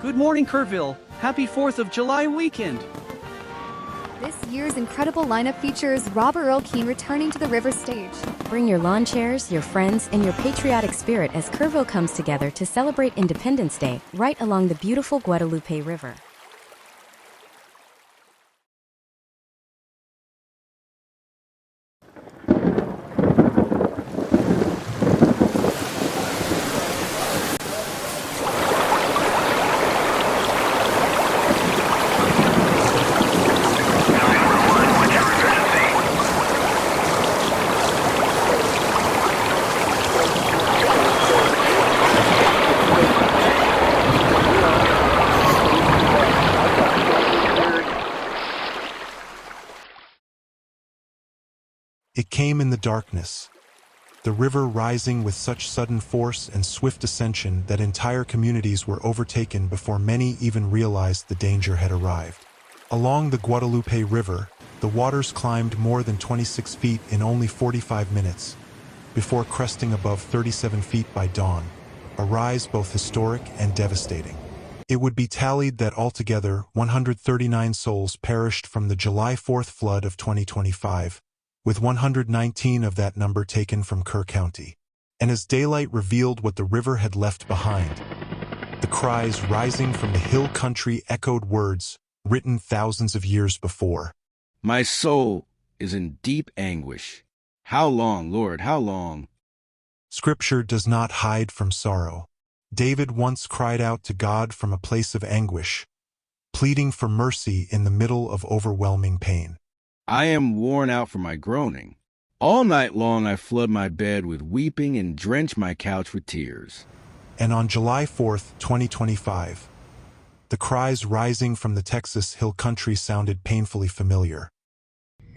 Good morning, Kerrville. Happy 4th of July weekend. This year's incredible lineup features Robert Earl Keen returning to the River stage. Bring your lawn chairs, your friends, and your patriotic spirit as Kerrville comes together to celebrate Independence Day right along the beautiful Guadalupe River. It came in the darkness, the river rising with such sudden force and swift ascension that entire communities were overtaken before many even realized the danger had arrived. Along the Guadalupe River, the waters climbed more than 26 feet in only 45 minutes, before cresting above 37 feet by dawn, a rise both historic and devastating. It would be tallied that altogether 139 souls perished from the July 4th flood of 2025, with 119 of that number taken from Kerr County. And as daylight revealed what the river had left behind, the cries rising from the hill country echoed words written thousands of years before. My soul is in deep anguish. How long, Lord, how long? Scripture does not hide from sorrow. David once cried out to God from a place of anguish, pleading for mercy in the middle of overwhelming pain. I am worn out from my groaning. All night long I flood my bed with weeping and drench my couch with tears. And on July 4th, 2025, the cries rising from the Texas Hill Country sounded painfully familiar.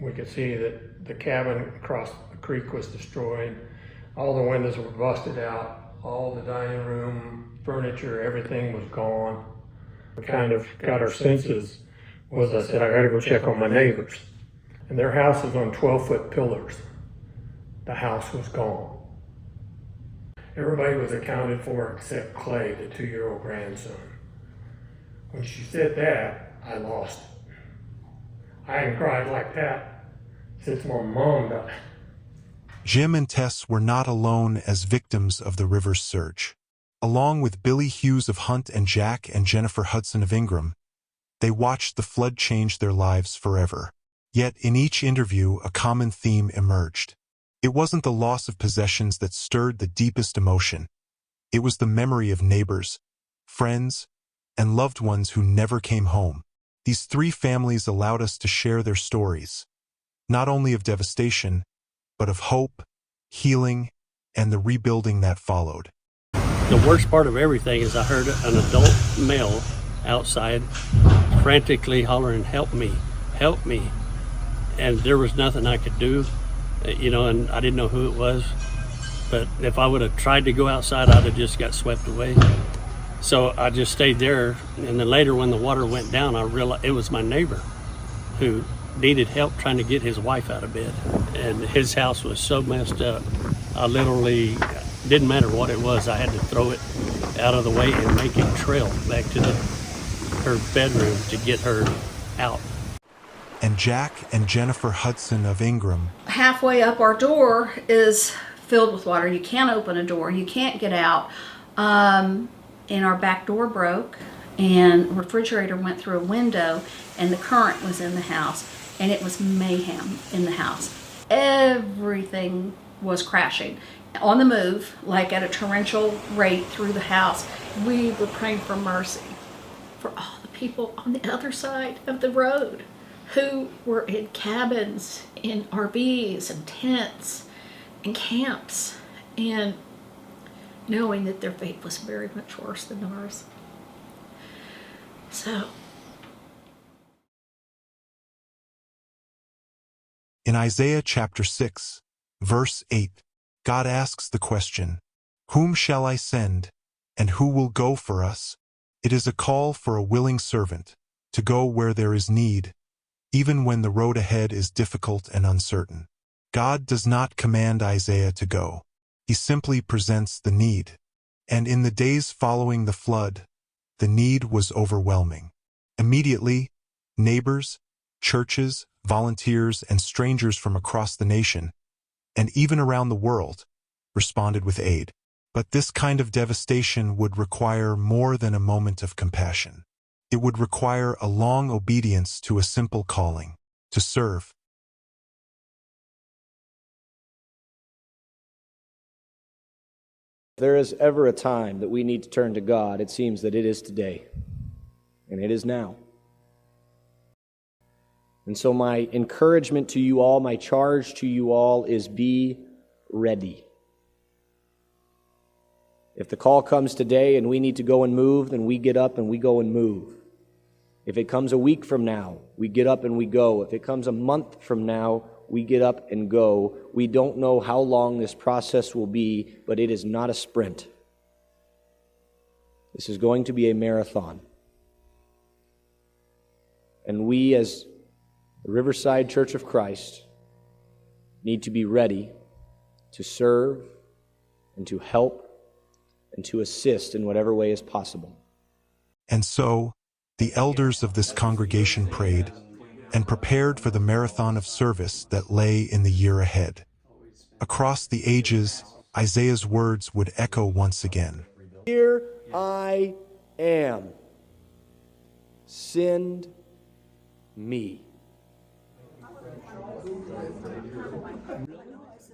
We could see that the cabin across the creek was destroyed. All the windows were busted out. All the dining room furniture, everything was gone. We kind of got our senses was I said, I gotta go check on my neighbors. And their house was on 12-foot pillars. The house was gone. Everybody was accounted for except Clay, the 2-year-old grandson. When she said that, I lost it. I hadn't cried like that since my mom died. Jim and Tess were not alone as victims of the river's surge. Along with Billy Hughes of Hunt and Jack and Jennifer Hudson of Ingram, they watched the flood change their lives forever. Yet in each interview, a common theme emerged. It wasn't the loss of possessions that stirred the deepest emotion. It was the memory of neighbors, friends, and loved ones who never came home. These 3 families allowed us to share their stories, not only of devastation, but of hope, healing, and the rebuilding that followed. The worst part of everything is I heard an adult male outside frantically hollering, "Help me, help me." And there was nothing I could do, and I didn't know who it was. But if I would have tried to go outside, I'd have just got swept away. So I just stayed there. And then later when the water went down, I realized it was my neighbor who needed help trying to get his wife out of bed. And his house was so messed up. I literally, didn't matter what it was, I had to throw it out of the way and make a trail back to her bedroom to get her out. And Jack and Jennifer Hudson of Ingram. Halfway up our door is filled with water. You can't open a door. You can't get out. And our back door broke, and the refrigerator went through a window, and the current was in the house, and it was mayhem in the house. Everything was crashing. On the move, like at a torrential rate through the house. We were praying for mercy for all the people on the other side of the road who were in cabins, in RVs and tents and camps, and knowing that their fate was very much worse than ours. So, in Isaiah chapter 6, verse 8, God asks the question, "Whom shall I send, and who will go for us?" It is a call for a willing servant to go where there is need, even when the road ahead is difficult and uncertain. God does not command Isaiah to go. He simply presents the need. And in the days following the flood, the need was overwhelming. Immediately, neighbors, churches, volunteers, and strangers from across the nation, and even around the world, responded with aid. But this kind of devastation would require more than a moment of compassion. It would require a long obedience to a simple calling, to serve. If there is ever a time that we need to turn to God, it seems that it is today, and it is now. And so my encouragement to you all, my charge to you all is be ready. If the call comes today and we need to go and move, then we get up and we go and move. If it comes a week from now, we get up and we go. If it comes a month from now, we get up and go. We don't know how long this process will be, but it is not a sprint. This is going to be a marathon. And we as the Riverside Church of Christ need to be ready to serve and to help and to assist in whatever way is possible. And so, the elders of this congregation prayed and prepared for the marathon of service that lay in the year ahead. Across the ages, Isaiah's words would echo once again. Here I am. Send me.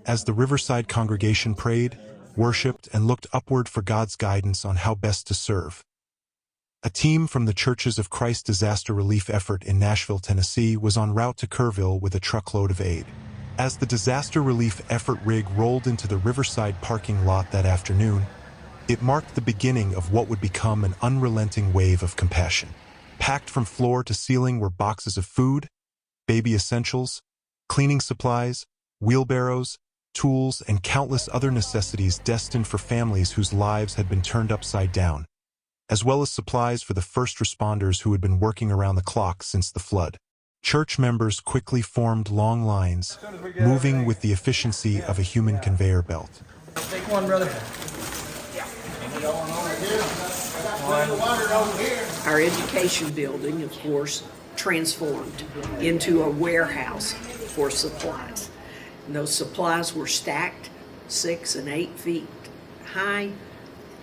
As the Riverside congregation prayed, worshipped, and looked upward for God's guidance on how best to serve, a team from the Churches of Christ disaster relief effort in Nashville, Tennessee was en route to Kerrville with a truckload of aid. As the disaster relief effort rig rolled into the Riverside parking lot that afternoon, it marked the beginning of what would become an unrelenting wave of compassion. Packed from floor to ceiling were boxes of food, baby essentials, cleaning supplies, wheelbarrows, tools, and countless other necessities destined for families whose lives had been turned upside down, as well as supplies for the first responders who had been working around the clock since the flood. Church members quickly formed long lines, moving with the efficiency of a human conveyor belt. Take one, brother. Our education building, of course, transformed into a warehouse for supplies. And those supplies were stacked 6 and 8 feet high.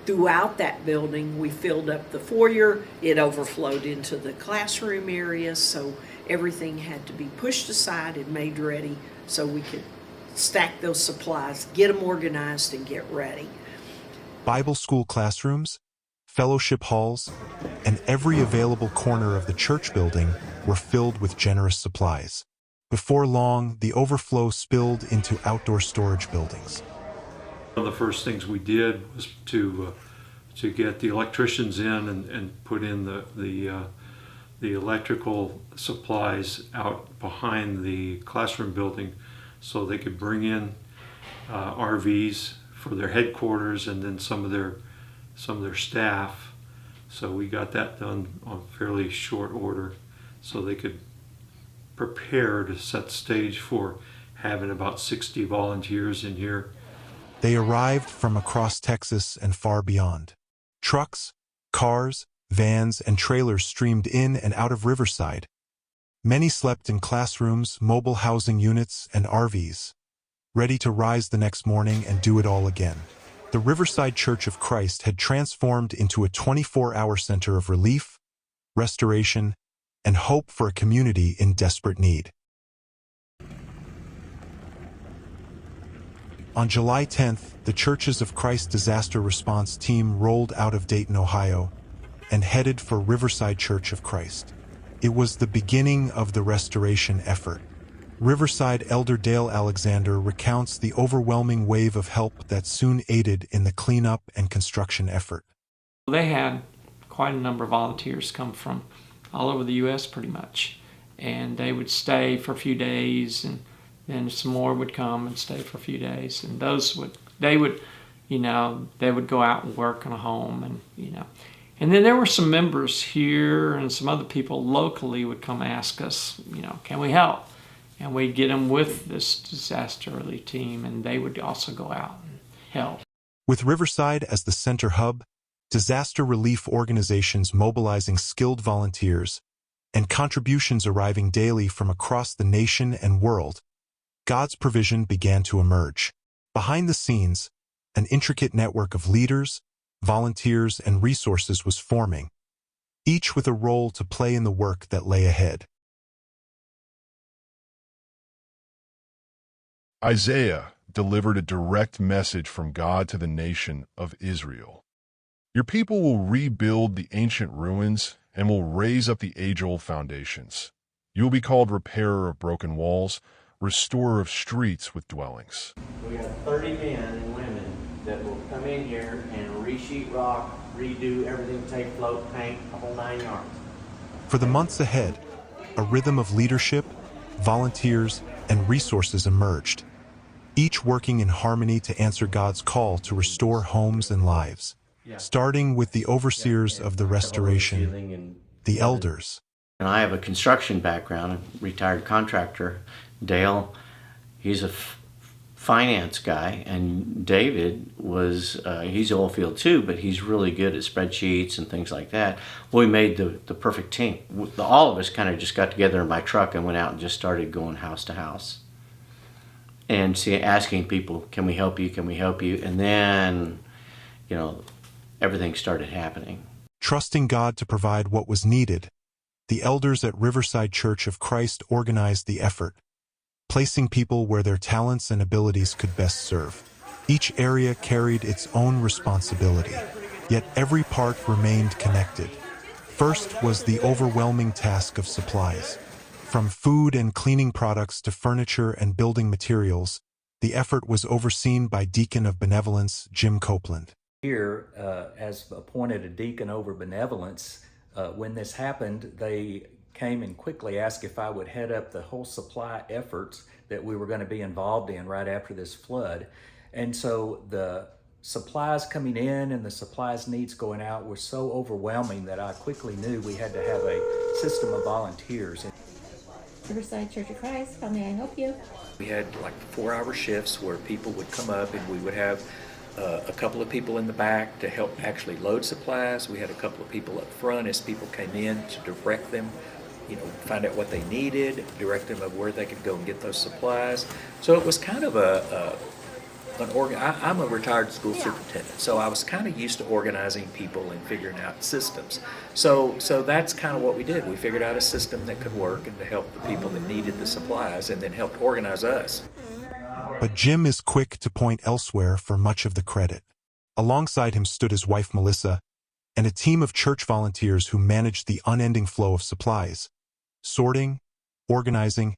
Throughout that building, we filled up the foyer. It overflowed into the classroom area, so everything had to be pushed aside and made ready so we could stack those supplies, get them organized, and get ready. Bible school classrooms, fellowship halls, and every available corner of the church building were filled with generous supplies. Before long, the overflow spilled into outdoor storage buildings. One of the first things we did was to get the electricians in and put in the electrical supplies out behind the classroom building so they could bring in RVs for their headquarters and then some of their staff. So we got that done on fairly short order so they could prepare to set the stage for having about 60 volunteers in here. They arrived from across Texas and far beyond. Trucks, cars, vans, and trailers streamed in and out of Riverside. Many slept in classrooms, mobile housing units, and RVs, ready to rise the next morning and do it all again. The Riverside Church of Christ had transformed into a 24-hour center of relief, restoration, and hope for a community in desperate need. On July 10th, the Churches of Christ disaster response team rolled out of Dayton, Ohio, and headed for Riverside Church of Christ. It was the beginning of the restoration effort. Riverside Elder Dale Alexander recounts the overwhelming wave of help that soon aided in the cleanup and construction effort. They had quite a number of volunteers come from all over the U.S. pretty much, and they would stay for a few days, and then some more would come and stay for a few days, and they would go out and work in a home, and then there were some members here and some other people locally would come ask us, can we help? And we'd get them with this disaster relief team, and they would also go out and help. With Riverside as the center hub, disaster relief organizations mobilizing skilled volunteers, and contributions arriving daily from across the nation and world, God's provision began to emerge. Behind the scenes, an intricate network of leaders, volunteers, and resources was forming, each with a role to play in the work that lay ahead. Isaiah delivered a direct message from God to the nation of Israel. Your people will rebuild the ancient ruins and will raise up the age-old foundations. You will be called repairer of broken walls, restorer of streets with dwellings. We have 30 men and women that will come in here and resheet rock, redo everything, take float, paint, the whole 9 yards. For the months ahead, a rhythm of leadership, volunteers, and resources emerged, each working in harmony to answer God's call to restore homes and lives. Starting with the overseers of the restoration, the elders. And I have a construction background, a retired contractor. Dale, he's a finance guy, and David was, he's oil field too, but he's really good at spreadsheets and things like that. Well, we made the perfect team. All of us kind of just got together in my truck and went out and just started going house to house. And asking people, can we help you, can we help you? And then, everything started happening. Trusting God to provide what was needed, the elders at Riverside Church of Christ organized the effort, placing people where their talents and abilities could best serve. Each area carried its own responsibility, yet every part remained connected. First was the overwhelming task of supplies. From food and cleaning products to furniture and building materials, the effort was overseen by Deacon of Benevolence, Jim Copeland. Here, as appointed a deacon over benevolence, when this happened, they came and quickly asked if I would head up the whole supply efforts that we were going to be involved in right after this flood. And so the supplies coming in and the supplies needs going out were so overwhelming that I quickly knew we had to have a system of volunteers. Riverside Church of Christ, how may I help you? We had like 4-hour shifts where people would come up and we would have a couple of people in the back to help actually load supplies. We had a couple of people up front as people came in to direct them, find out what they needed, direct them of where they could go and get those supplies. So it was kind of I'm a retired school superintendent, so I was kind of used to organizing people and figuring out systems. So that's kind of what we did. We figured out a system that could work and to help the people that needed the supplies and then helped organize us. But Jim is quick to point elsewhere for much of the credit. Alongside him stood his wife Melissa and a team of church volunteers who managed the unending flow of supplies, sorting, organizing,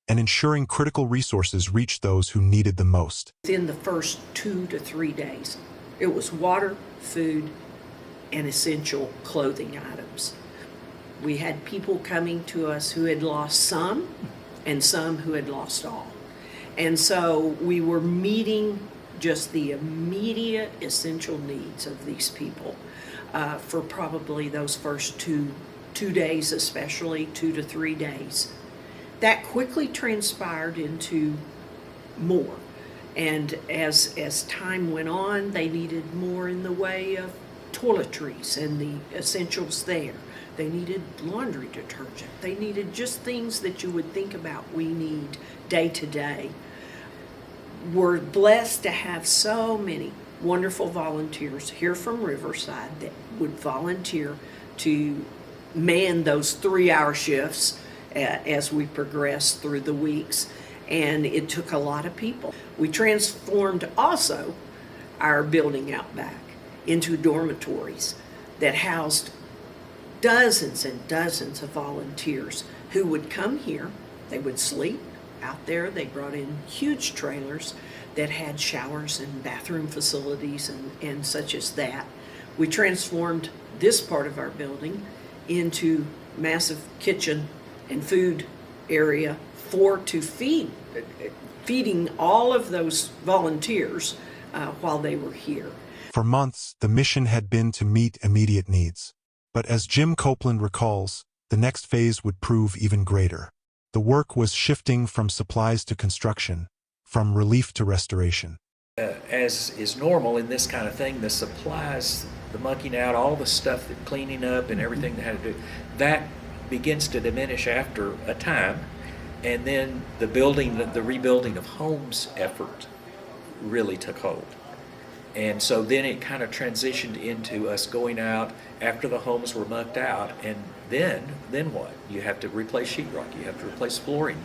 and ensuring critical resources reached those who needed them most. Within the first 2 to 3 days, it was water, food, and essential clothing items. We had people coming to us who had lost some and some who had lost all. And so we were meeting just the immediate essential needs of these people for probably those first two days, especially 2 to 3 days. That quickly transpired into more. And as time went on, they needed more in the way of toiletries and the essentials there. They needed laundry detergent. They needed just things that you would think about we need day to day. We're blessed to have so many wonderful volunteers here from Riverside that would volunteer to man those 3-hour shifts as we progressed through the weeks. And it took a lot of people. We transformed also our building out back into dormitories that housed dozens and dozens of volunteers who would come here. They would sleep out there. They brought in huge trailers that had showers and bathroom facilities and such as that. We transformed this part of our building into massive kitchen and food area feeding all of those volunteers while they were here. For months, the mission had been to meet immediate needs. But as Jim Copeland recalls, the next phase would prove even greater. The work was shifting from supplies to construction, from relief to restoration. As is normal in this kind of thing, the supplies the mucking out, all the stuff, that cleaning up and everything they had to do, that begins to diminish after a time. And then the rebuilding of homes effort really took hold. And so then it kind of transitioned into us going out after the homes were mucked out, and then what? You have to replace sheetrock, you have to replace flooring,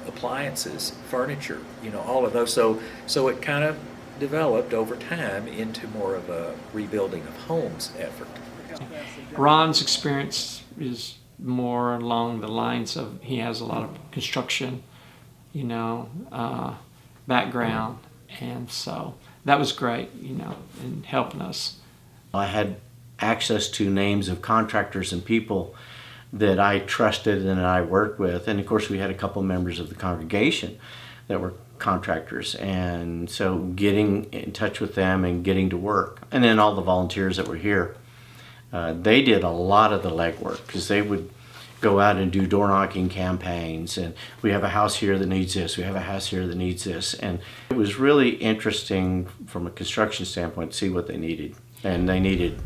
appliances, furniture, all of those. So it kind of developed over time into more of a rebuilding of homes effort. Ron's experience is more along the lines of, he has a lot of construction, background, and so that was great, in helping us. I had access to names of contractors and people that I trusted and I worked with, and of course we had a couple members of the congregation that were contractors, and so getting in touch with them and getting to work. And then all the volunteers that were here, they did a lot of the legwork, because they would go out and do door knocking campaigns, and we have a house here that needs this, we have a house here that needs this. And it was really interesting from a construction standpoint to see what they needed, and they needed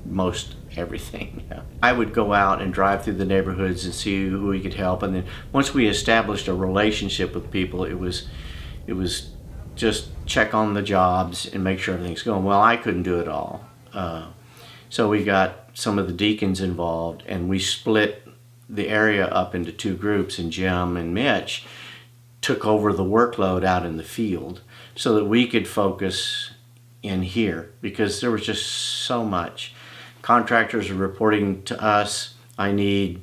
most everything. I would go out and drive through the neighborhoods and see who we could help, and then once we established a relationship with people, it was just check on the jobs and make sure everything's going well. I couldn't do it all, so we got some of the deacons involved, and we split the area up into two groups, and Jim and Mitch took over the workload out in the field so that we could focus in here, because there was just so much. Contractors are reporting to us, I need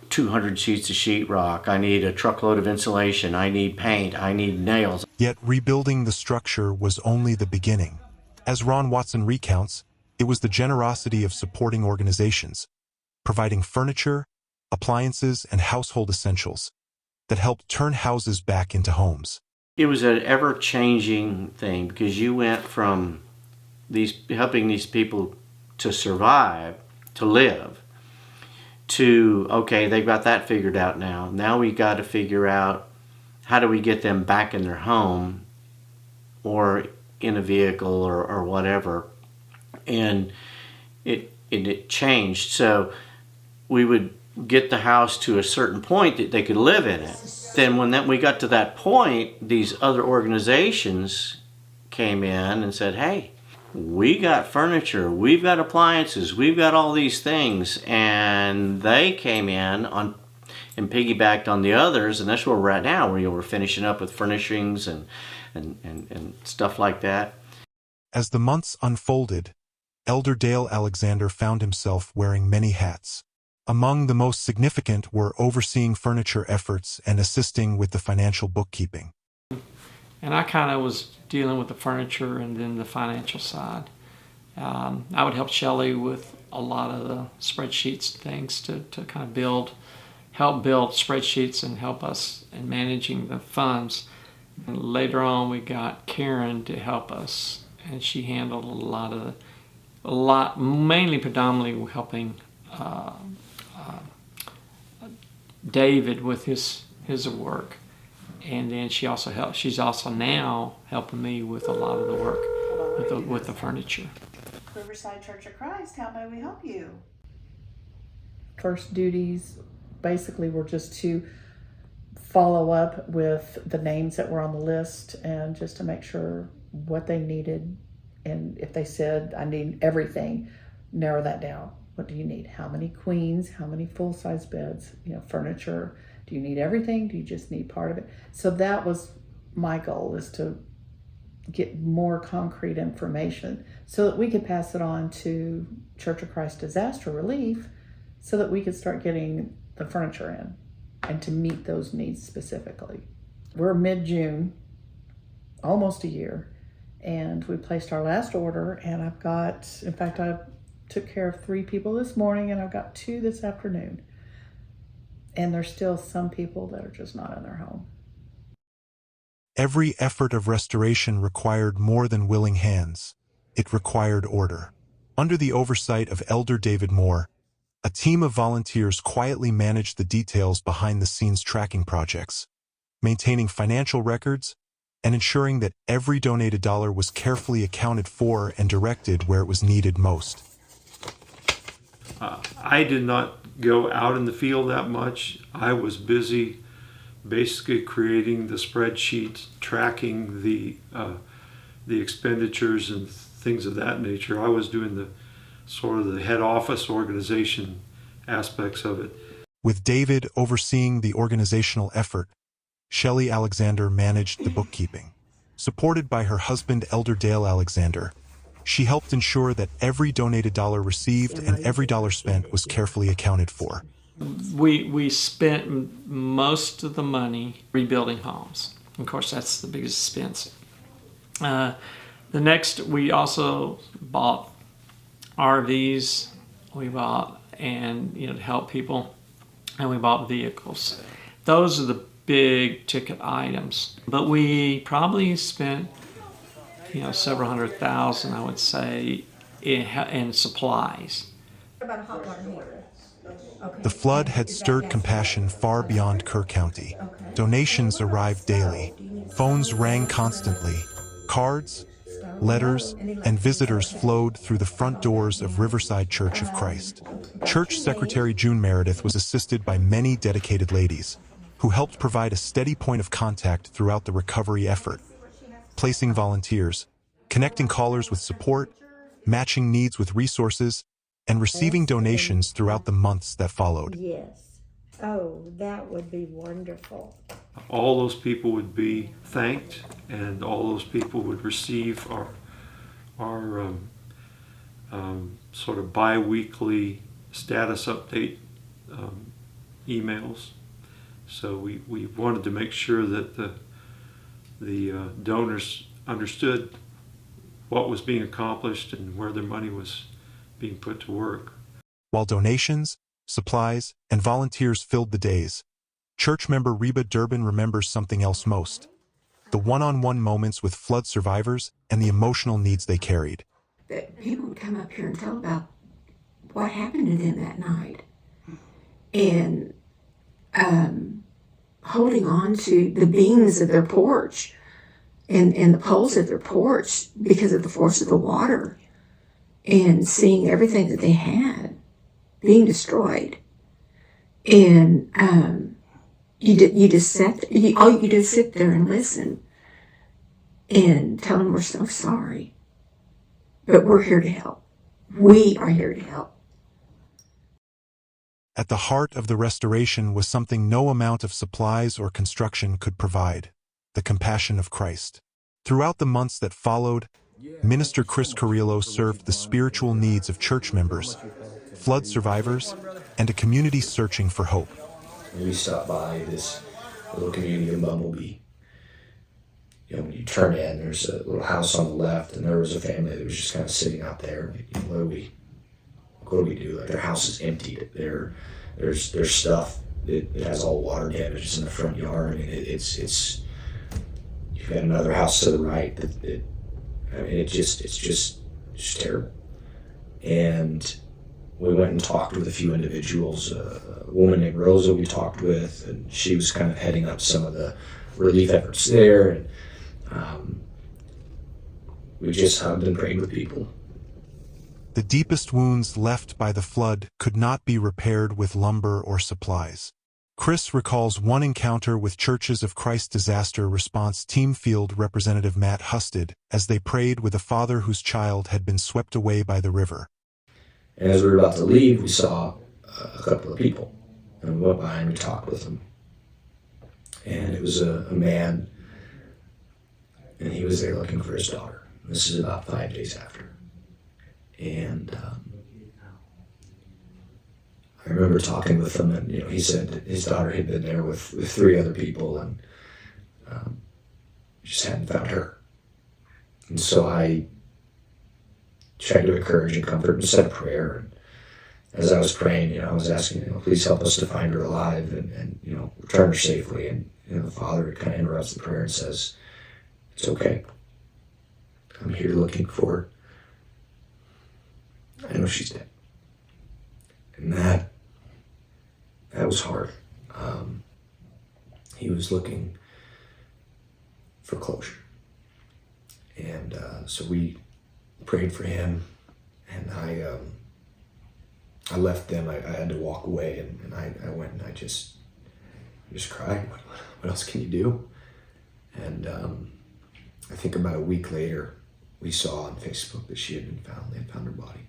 200 sheets of sheetrock, I need a truckload of insulation, I need paint, I need nails. Yet rebuilding the structure was only the beginning. As Ron Watson recounts, it was the generosity of supporting organizations, providing furniture, appliances, and household essentials that helped turn houses back into homes. It was an ever-changing thing, because you went from helping these people to survive, to live, to, okay, they've got that figured out now. Now we got to figure out how do we get them back in their home or in a vehicle or whatever. And it changed. So we would get the house to a certain point that they could live in it. Then when we got to that point, these other organizations came in and said, hey, we got furniture, we've got appliances, we've got all these things. And they came in on and piggybacked on the others, and that's where we're at now, where we're finishing up with furnishings and stuff like that. As the months unfolded, Elder Dale Alexander found himself wearing many hats. Among the most significant were overseeing furniture efforts and assisting with the financial bookkeeping. And I kind of was dealing with the furniture and then the financial side. I would help Shelley with a lot of the spreadsheets things to kind of help build spreadsheets and help us in managing the funds. And later on we got Karen to help us, and she handled mainly predominantly helping David with his work, and then she's also now helping me with a lot of the work with the furniture. Riverside Church of Christ, how may we help you? First duties basically were just to follow up with the names that were on the list and just to make sure what they needed, and if they said I need everything, narrow that down. What do you need? How many queens? How many full-size beds? Furniture. Do you need everything? Do you just need part of it? So that was my goal, is to get more concrete information so that we could pass it on to Church of Christ Disaster Relief so that we could start getting the furniture in and to meet those needs specifically. We're mid-June, almost a year, and we placed our last order, and I took care of 3 people this morning, and I've got 2 this afternoon. And there's still some people that are just not in their home. Every effort of restoration required more than willing hands. It required order. Under the oversight of Elder David Moore, a team of volunteers quietly managed the details behind the scenes tracking projects, maintaining financial records, and ensuring that every donated dollar was carefully accounted for and directed where it was needed most. I did not go out in the field that much. I was busy basically creating the spreadsheet, tracking the expenditures and things of that nature. I was doing the sort of the head office organization aspects of it. With David overseeing the organizational effort, Shelley Alexander managed the bookkeeping. Supported by her husband, Elder Dale Alexander, she helped ensure that every donated dollar received and every dollar spent was carefully accounted for. We spent most of the money rebuilding homes. Of course, that's the biggest expense. The next, we also bought RVs. We bought, and to help people, and we bought vehicles. Those are the big ticket items. But we probably spent, several $100,000, I would say, in supplies. What about a hot water heater? Okay. The flood had stirred compassion far beyond Kerr County. Donations arrived daily. Phones rang constantly. Cards, letters, and visitors flowed through the front doors of Riverside Church of Christ. Church Secretary June Meredith was assisted by many dedicated ladies who helped provide a steady point of contact throughout the recovery effort, placing volunteers, connecting callers with support, matching needs with resources, and receiving donations throughout the months that followed. Yes. Oh, that would be wonderful. All those people would be thanked, and all those people would receive our sort of bi-weekly status update emails. So we wanted to make sure that the donors understood what was being accomplished and where their money was being put to work. While donations, supplies, and volunteers filled the days, church member Reba Durbin remembers something else most: the one-on-one moments with flood survivors and the emotional needs they carried. That people would come up here and tell about what happened to them that night, and holding on to the beams of their porch and the poles of their porch because of the force of the water, and seeing everything that they had being destroyed. And you just sit there and listen and tell them we're so sorry, but we're here to help. We are here to help. At the heart of the restoration was something no amount of supplies or construction could provide: the compassion of Christ. Throughout the months that followed, Minister Chris Carrillo served the spiritual needs of church members, flood survivors, and a community searching for hope. We stopped by this little community in Bumblebee. When you turn in, there's a little house on the left, and there was a family that was just kind of sitting out there. What do we do? Like, their house is emptied. There's stuff that has all water damages in the front yard. I mean, it's you've got another house to the right it's just terrible. And we went and talked with a few individuals. A woman named Rosa we talked with, and she was kind of heading up some of the relief efforts there. And we just hugged and prayed with people. The deepest wounds left by the flood could not be repaired with lumber or supplies. Chris recalls one encounter with Churches of Christ disaster response team field representative Matt Husted as they prayed with a father whose child had been swept away by the river. And as we were about to leave, we saw a couple of people, and we went by and we talked with them. And it was a man, and he was there looking for his daughter. This is about 5 days after. And I remember talking with him, and he said that his daughter had been there with 3 other people, and just hadn't found her. And so I tried to encourage and comfort and said a prayer. And as I was praying, I was asking, please help us to find her alive and return her safely. And the Father kind of interrupts the prayer and says, "It's okay. I'm here looking for her. I know she's dead." And that was hard. He was looking for closure. And so we prayed for him, and I left them. I had to walk away, and I went and I just cried. What else can you do? And I think about a week later, we saw on Facebook that she had been found. They had found her body.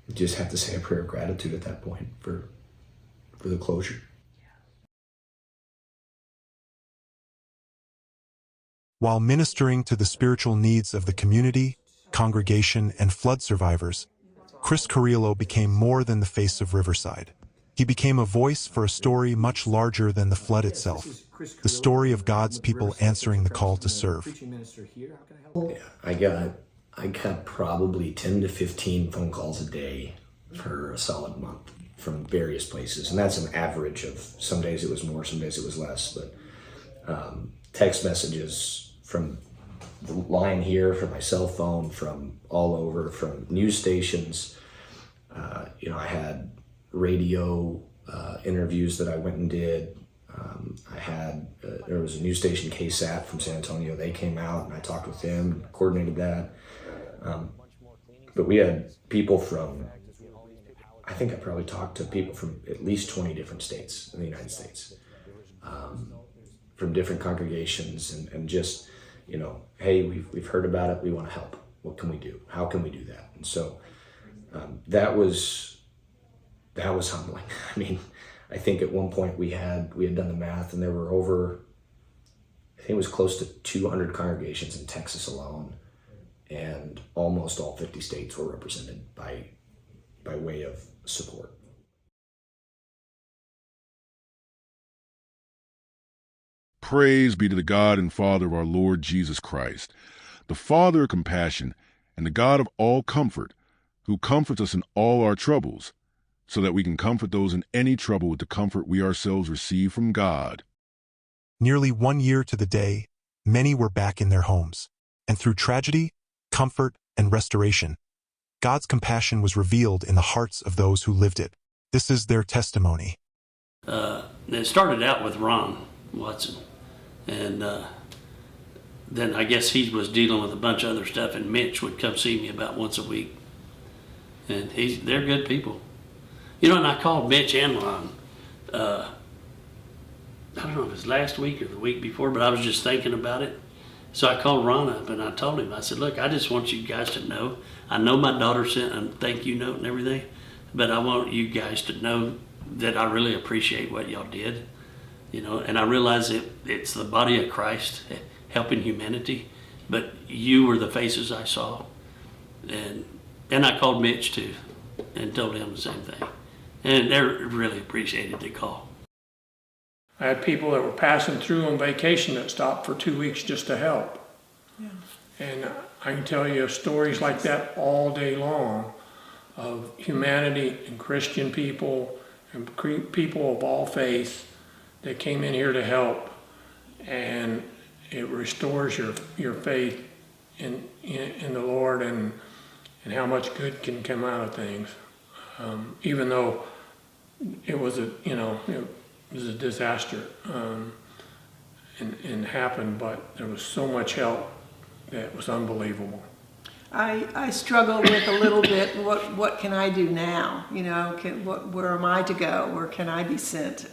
You just have to say a prayer of gratitude at that point for the closure. While ministering to the spiritual needs of the community, congregation, and flood survivors, Chris Carrillo became more than the face of Riverside. He became a voice for a story much larger than the flood itself, the story of God's people answering the call to serve. Yeah, I got probably 10 to 15 phone calls a day for a solid month from various places, and that's an average of some days it was more, some days it was less, but text messages from the line here, from my cell phone, from all over, from news stations. I had radio interviews that I went and did. There was a news station, KSAT from San Antonio. They came out and I talked with them and coordinated that. But we had people from, I think I probably talked to people from at least 20 different states in the United States, from different congregations, and just, hey, we've heard about it, we want to help. What can we do? How can we do that? And so that was humbling. I mean, I think at one point we had done the math, and there were over, I think it was close to 200 congregations in Texas alone, and almost all 50 states were represented by way of support. Praise be to the God and Father of our Lord Jesus Christ, the Father of compassion and the God of all comfort, who comforts us in all our troubles, so that we can comfort those in any trouble with the comfort we ourselves receive from God. Nearly 1 year to the day, many were back in their homes, and through tragedy, comfort, and restoration, God's compassion was revealed in the hearts of those who lived it. This is their testimony. It started out with Ron Watson, and then I guess he was dealing with a bunch of other stuff, and Mitch would come see me about once a week. And they're good people. And I called Mitch and Ron, I don't know if it was last week or the week before, but I was just thinking about it. So I called Ron up and I told him, I said, look, I just want you guys to know, I know my daughter sent a thank you note and everything, but I want you guys to know that I really appreciate what y'all did, and I realize it's the body of Christ helping humanity, but you were the faces I saw. And I called Mitch too and told him the same thing. And they really appreciated the call. I had people that were passing through on vacation that stopped for 2 weeks just to help. Yeah. And I can tell you stories like that all day long of humanity and Christian people and people of all faiths that came in here to help. And it restores your faith in the Lord and how much good can come out of things. Even though it was a disaster and happened, but there was so much help that it was unbelievable. I struggle with a little bit, what can I do now? Where am I to go? Where can I be sent?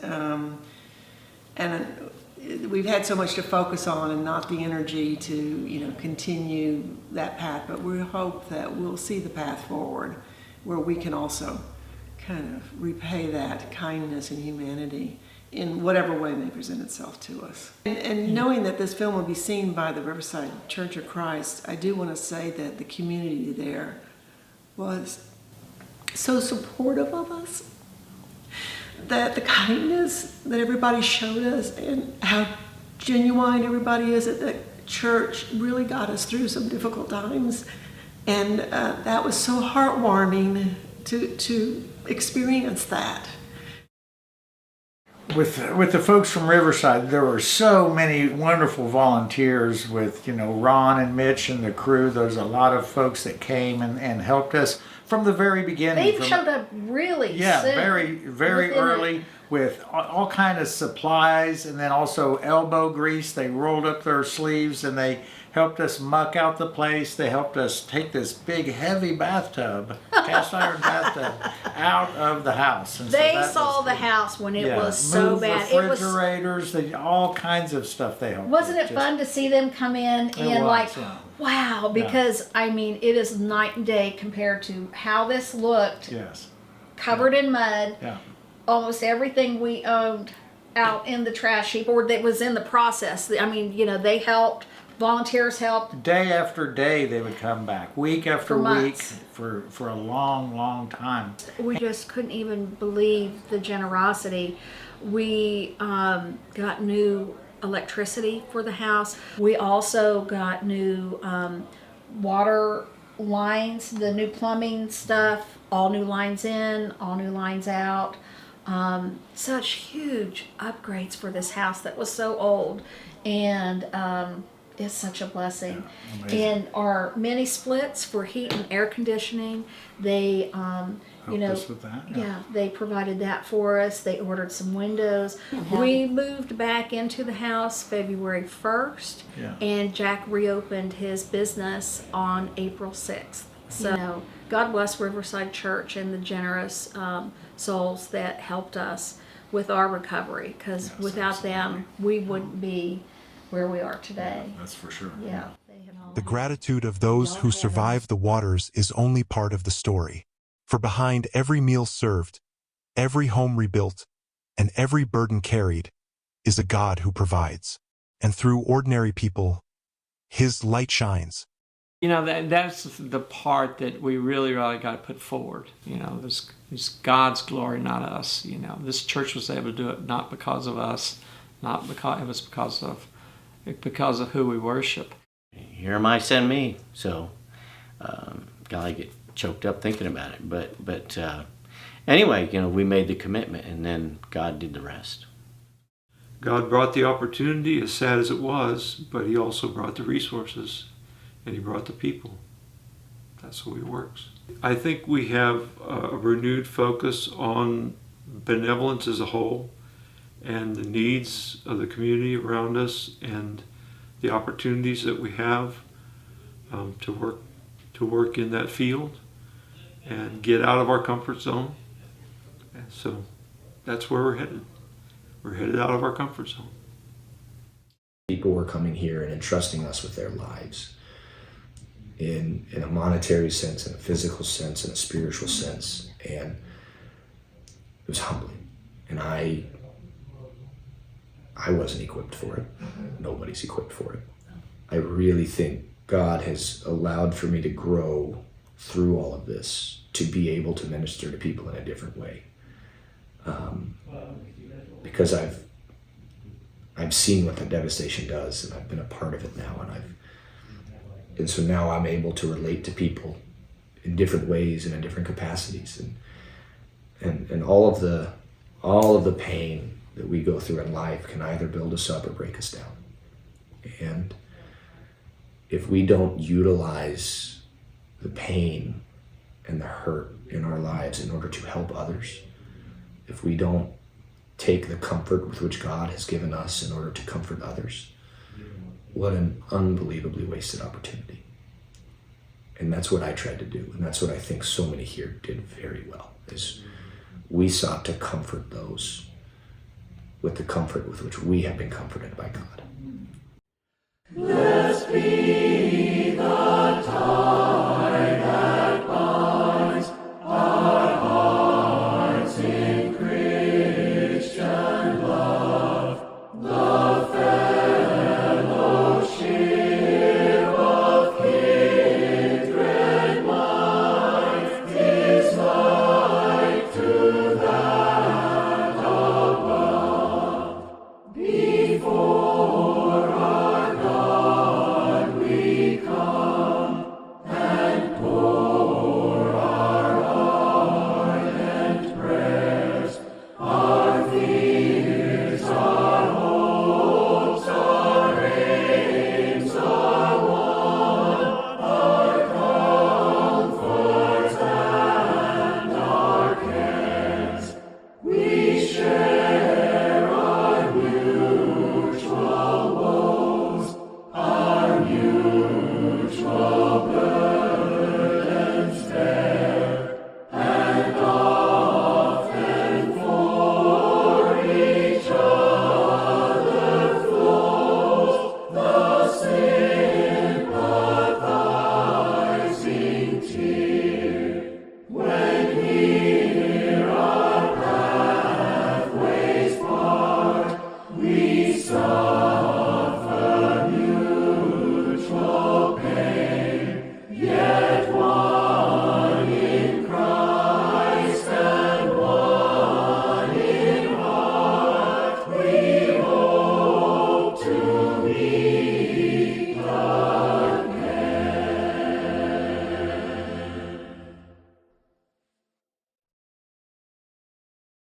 And we've had so much to focus on and not the energy to, continue that path, but we hope that we'll see the path forward where we can also kind of repay that kindness and humanity in whatever way may present itself to us. And knowing that this film will be seen by the Riverside Church of Christ, I do want to say that the community there was so supportive of us, that the kindness that everybody showed us and how genuine everybody is at the church really got us through some difficult times. And that was so heartwarming to experience that. With the folks from Riverside, there were so many wonderful volunteers with, Ron and Mitch and the crew. There's a lot of folks that came and helped us from the very beginning. They showed up really soon. Very, very early. with all kind of supplies, and then also elbow grease. They rolled up their sleeves and they helped us muck out the place. They helped us take this big heavy bathtub, cast iron bathtub, out of the house. And they saw the house when it was so bad. Refrigerators, all kinds of stuff they helped. Wasn't it fun to see them come in and wow, because I mean, it is night and day compared to how this looked. Yes. Covered in mud. Yeah. Almost everything we owned out in the trash heap, or that was in the process. I mean, you know, they helped. Volunteers helped. Day after day they would come back, week after week, for a long, long time. We just couldn't even believe the generosity. We got new electricity for the house. We also got new water lines, the new plumbing stuff, all new lines in, all new lines out. Such huge upgrades for this house that was so old, and it's such a blessing. And our mini splits for heat and air conditioning, they Helped us with that, they provided that for us. They ordered some windows. We moved back into the house February 1st, and Jack reopened his business on April 6th. So God bless Riverside Church and the generous souls that helped us with our recovery, because without them, we wouldn't be where we are today. That's for sure. Yeah. The gratitude of those who survived the waters is only part of the story. For behind every meal served, every home rebuilt, and every burden carried is a God who provides. And through ordinary people, His light shines. You know, that's the part that we really got to put forward. You know, it's God's glory, not us. You know, this church was able to do it not because of us, not because it was because of who we worship. Here am I, send me. So, golly, get choked up thinking about it. But anyway, you know, we made the commitment, and then God did the rest. God brought the opportunity, as sad as it was, but He also brought the resources, and He brought the people. That's the way it works. I think we have a renewed focus on benevolence as a whole, and the needs of the community around us, and the opportunities that we have to work in that field and get out of our comfort zone. And so that's where we're headed. We're headed out of our comfort zone. People were coming here and entrusting us with their lives in a monetary sense, in a physical sense, in a spiritual sense, and it was humbling. And I wasn't equipped for it. Nobody's equipped for it. I really think God has allowed for me to grow through all of this, to be able to minister to people in a different way. Because I've seen what the devastation does, and I've been a part of it now, and so now I'm able to relate to people in different ways and in different capacities, and all of the pain that we go through in life can either build us up or break us down. And if we don't utilize the pain and the hurt in our lives in order to help others, if we don't take the comfort with which God has given us in order to comfort others, what an unbelievably wasted opportunity. And that's what I tried to do, and that's what I think so many here did very well, is we sought to comfort those with the comfort with which we have been comforted by God. Blessed be the time.